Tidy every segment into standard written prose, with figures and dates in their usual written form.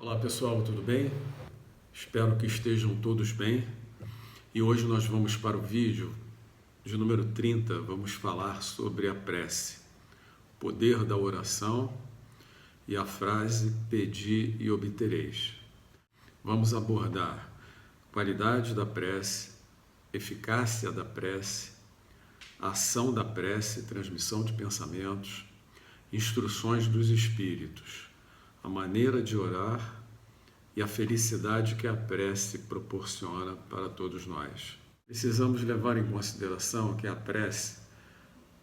Olá pessoal, tudo bem? Espero que estejam todos bem. E hoje nós vamos para o vídeo de número 30. Vamos falar sobre a prece, o poder da oração e a frase pedi e obtereis. Vamos abordar qualidade da prece, eficácia da prece, ação da prece, transmissão de pensamentos, instruções dos espíritos, a maneira de orar e a felicidade que a prece proporciona para todos nós. Precisamos levar em consideração que a prece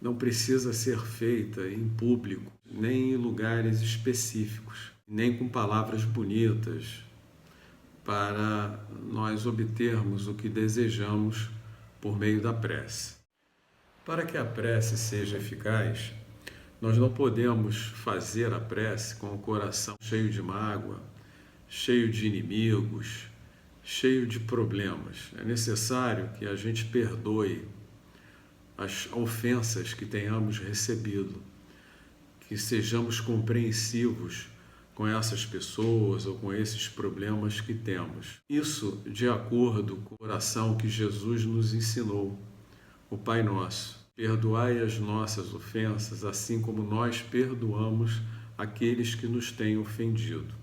não precisa ser feita em público, nem em lugares específicos, nem com palavras bonitas, para nós obtermos o que desejamos por meio da prece. Para que a prece seja eficaz, nós não podemos fazer a prece com o coração cheio de mágoa, cheio de inimigos, cheio de problemas. É necessário que a gente perdoe as ofensas que tenhamos recebido, que sejamos compreensivos com essas pessoas ou com esses problemas que temos. Isso de acordo com a oração que Jesus nos ensinou, o Pai Nosso. Perdoai as nossas ofensas, assim como nós perdoamos aqueles que nos têm ofendido.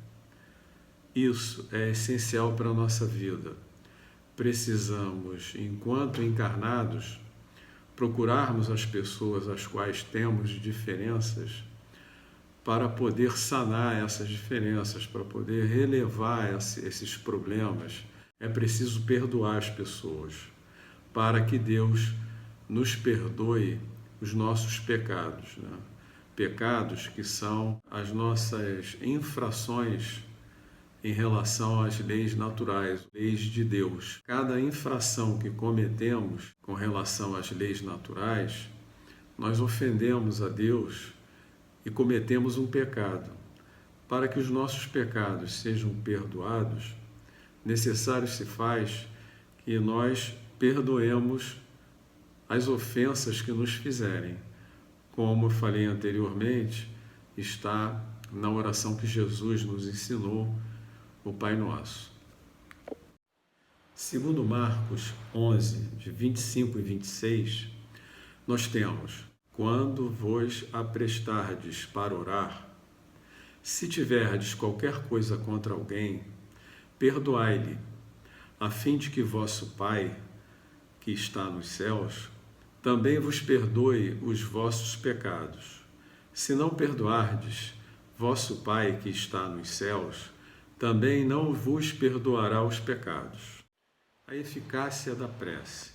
Isso é essencial para a nossa vida. Precisamos, enquanto encarnados, procurarmos as pessoas às quais temos diferenças para poder sanar essas diferenças, para poder relevar esses problemas. É preciso perdoar as pessoas para que Deus nos perdoe os nossos pecados, né? Pecados que são as nossas infrações em relação às leis naturais, leis de Deus. Cada infração que cometemos com relação às leis naturais, nós ofendemos a Deus e cometemos um pecado. Para que os nossos pecados sejam perdoados, necessário se faz que nós perdoemos as ofensas que nos fizerem. Como eu falei anteriormente, está na oração que Jesus nos ensinou, o Pai Nosso. Segundo Marcos 11, de 25 e 26, nós temos: quando vos aprestardes para orar, se tiverdes qualquer coisa contra alguém, perdoai-lhe, a fim de que vosso Pai, que está nos céus, também vos perdoe os vossos pecados. Se não perdoardes, vosso Pai, que está nos céus, também não vos perdoará os pecados. A eficácia da prece.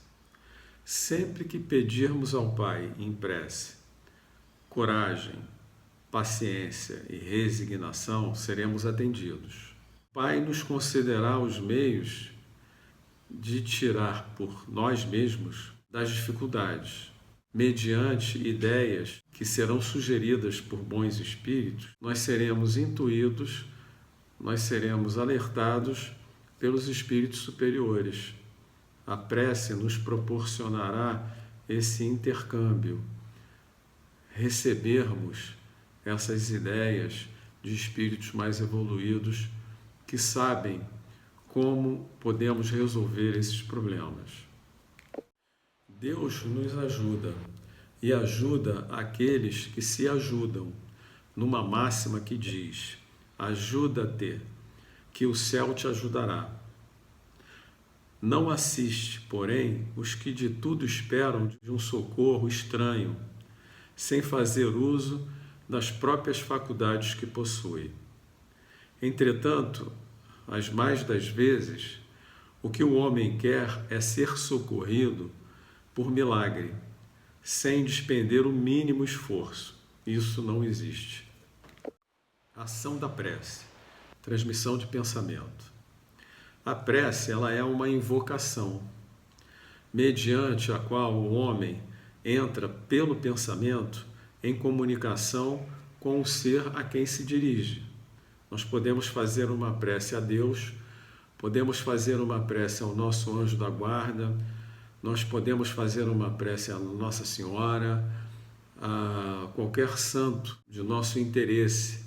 Sempre que pedirmos ao Pai em prece coragem, paciência e resignação, seremos atendidos. O Pai nos concederá os meios de tirar por nós mesmos das dificuldades. Mediante ideias que serão sugeridas por bons espíritos, nós seremos intuídos, nós seremos alertados pelos espíritos superiores. A prece nos proporcionará esse intercâmbio, recebermos essas ideias de espíritos mais evoluídos que sabem como podemos resolver esses problemas. Deus nos ajuda e ajuda aqueles que se ajudam, numa máxima que diz: ajuda-te, que o céu te ajudará. Não assiste, porém, os que de tudo esperam de um socorro estranho, sem fazer uso das próprias faculdades que possui. Entretanto, as mais das vezes, o que o homem quer é ser socorrido por milagre, sem despender o mínimo esforço. Isso não existe. Ação da prece, transmissão de pensamento. A prece, ela é uma invocação, mediante a qual o homem entra pelo pensamento em comunicação com o ser a quem se dirige. Nós podemos fazer uma prece a Deus, podemos fazer uma prece ao nosso anjo da guarda, nós podemos fazer uma prece a Nossa Senhora, a qualquer santo de nosso interesse.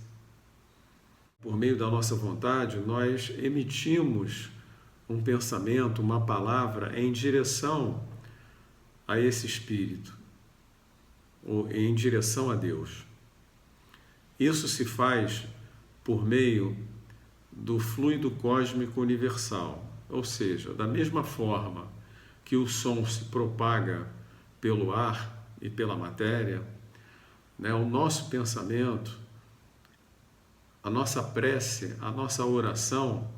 por meio da nossa vontade, nós emitimos um pensamento, uma palavra em direção a esse Espírito, ou em direção a Deus. Isso se faz por meio do fluido cósmico universal, ou seja, da mesma forma que o som se propaga pelo ar e pela matéria, né, o nosso pensamento, a nossa prece, a nossa oração,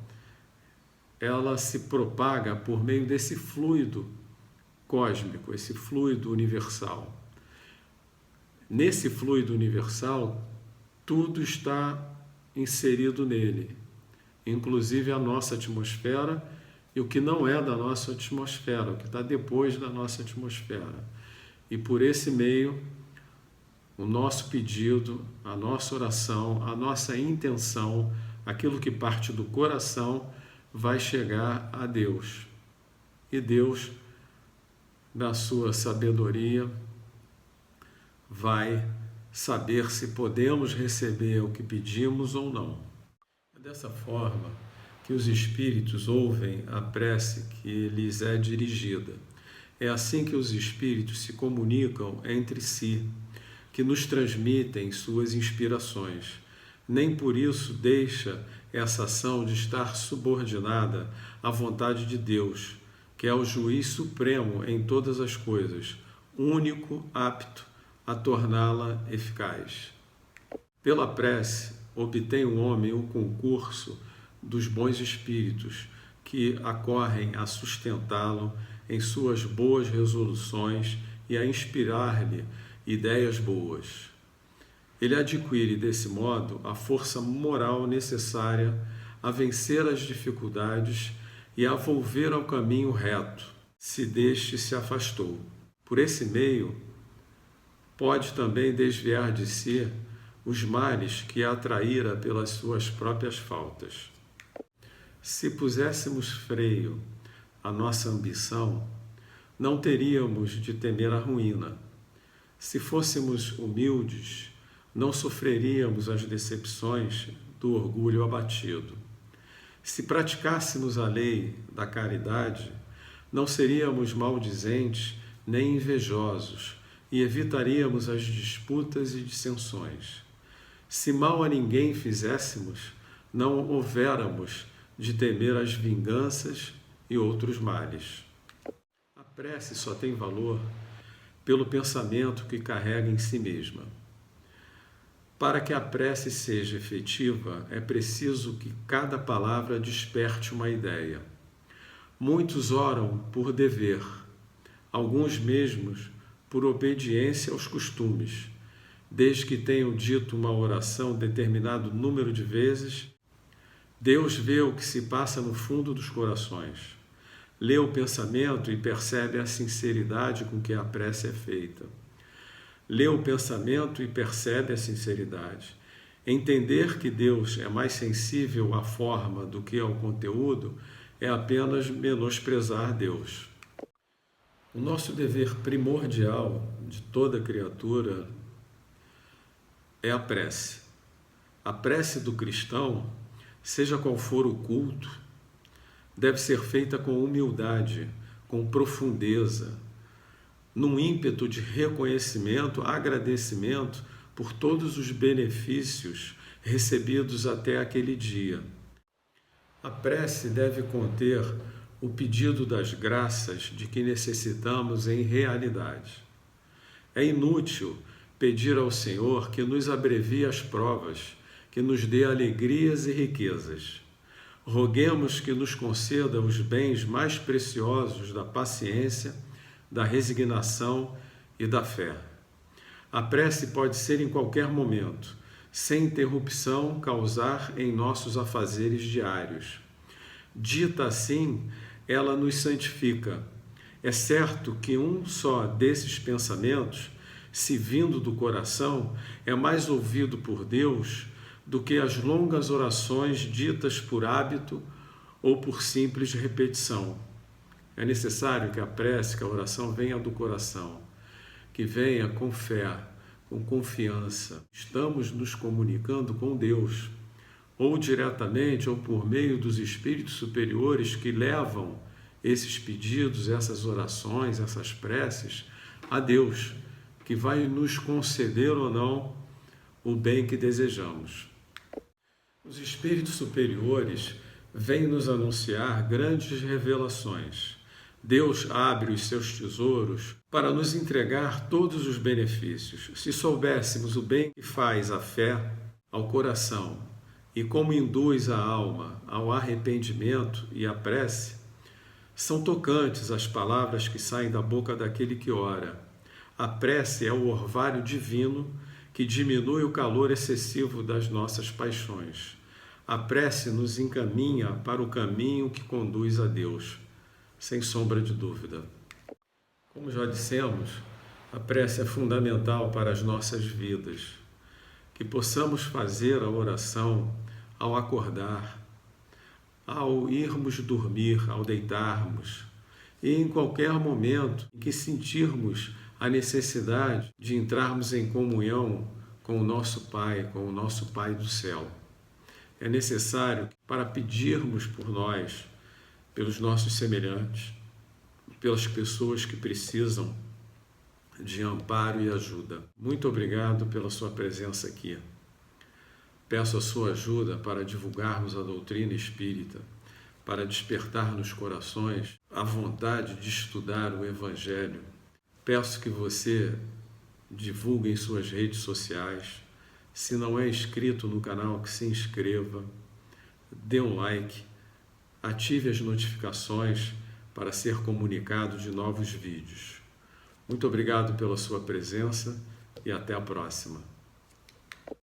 ela se propaga por meio desse fluido cósmico, esse fluido universal. Nesse fluido universal, tudo está inserido nele, inclusive a nossa atmosfera e o que não é da nossa atmosfera, o que está depois da nossa atmosfera. E por esse meio, o nosso pedido, a nossa oração, a nossa intenção, aquilo que parte do coração, vai chegar a Deus. E Deus, na sua sabedoria, vai saber se podemos receber o que pedimos ou não. É dessa forma que os espíritos ouvem a prece que lhes é dirigida. É assim que os espíritos se comunicam entre si, que nos transmitem suas inspirações. Nem por isso deixa essa ação de estar subordinada à vontade de Deus, que é o juiz supremo em todas as coisas, único, apto a torná-la eficaz. Pela prece, obtém o homem o concurso dos bons espíritos, que acorrem a sustentá-lo em suas boas resoluções e a inspirar-lhe ideias boas. Ele adquire, desse modo, a força moral necessária a vencer as dificuldades e a volver ao caminho reto, se deste se afastou. Por esse meio, pode também desviar de si os males que atraíra pelas suas próprias faltas. Se puséssemos freio à nossa ambição, não teríamos de temer a ruína. Se fôssemos humildes, não sofreríamos as decepções do orgulho abatido. Se praticássemos a lei da caridade, não seríamos maldizentes nem invejosos e evitaríamos as disputas e dissensões. Se mal a ninguém fizéssemos, não houvéramos de temer as vinganças e outros males. A prece só tem valor pelo pensamento que carrega em si mesma. Para que a prece seja efetiva, é preciso que cada palavra desperte uma ideia. Muitos oram por dever, alguns mesmos por obediência aos costumes. Desde que tenham dito uma oração determinado número de vezes, Deus vê o que se passa no fundo dos corações. Lê o pensamento e percebe a sinceridade com que a prece é feita. Lê o pensamento e percebe a sinceridade. Entender que Deus é mais sensível à forma do que ao conteúdo é apenas menosprezar Deus. O nosso dever primordial de toda criatura é a prece. A prece do cristão, seja qual for o culto, deve ser feita com humildade, com profundeza, num ímpeto de reconhecimento, agradecimento por todos os benefícios recebidos até aquele dia. A prece deve conter o pedido das graças de que necessitamos em realidade. É inútil pedir ao Senhor que nos abrevie as provas, que nos dê alegrias e riquezas. Roguemos que nos conceda os bens mais preciosos da paciência, da resignação e da fé. A prece pode ser em qualquer momento, sem interrupção, causar em nossos afazeres diários. Dita assim, ela nos santifica. É certo que um só desses pensamentos, se vindo do coração, é mais ouvido por Deus do que as longas orações ditas por hábito ou por simples repetição. É necessário que a prece, que a oração venha do coração, que venha com fé, com confiança. Estamos nos comunicando com Deus, ou diretamente ou por meio dos espíritos superiores que levam esses pedidos, essas orações, essas preces a Deus, que vai nos conceder ou não o bem que desejamos. Os espíritos superiores vêm nos anunciar grandes revelações. Deus abre os seus tesouros para nos entregar todos os benefícios. Se soubéssemos o bem que faz a fé ao coração e como induz a alma ao arrependimento e à prece, são tocantes as palavras que saem da boca daquele que ora. A prece é o orvalho divino que diminui o calor excessivo das nossas paixões. A prece nos encaminha para o caminho que conduz a Deus, sem sombra de dúvida. Como já dissemos, a prece é fundamental para as nossas vidas. Que possamos fazer a oração ao acordar, ao irmos dormir, ao deitarmos, e em qualquer momento em que sentirmos a necessidade de entrarmos em comunhão com o nosso Pai, com o nosso Pai do céu. É necessário para pedirmos por nós, pelos nossos semelhantes, pelas pessoas que precisam de amparo e ajuda. Muito obrigado pela sua presença aqui. Peço a sua ajuda para divulgarmos a doutrina espírita, para despertar nos corações a vontade de estudar o Evangelho. Peço que você divulgue em suas redes sociais. Se não é inscrito no canal, que se inscreva, dê um like, ative as notificações para ser comunicado de novos vídeos. Muito obrigado pela sua presença e até a próxima.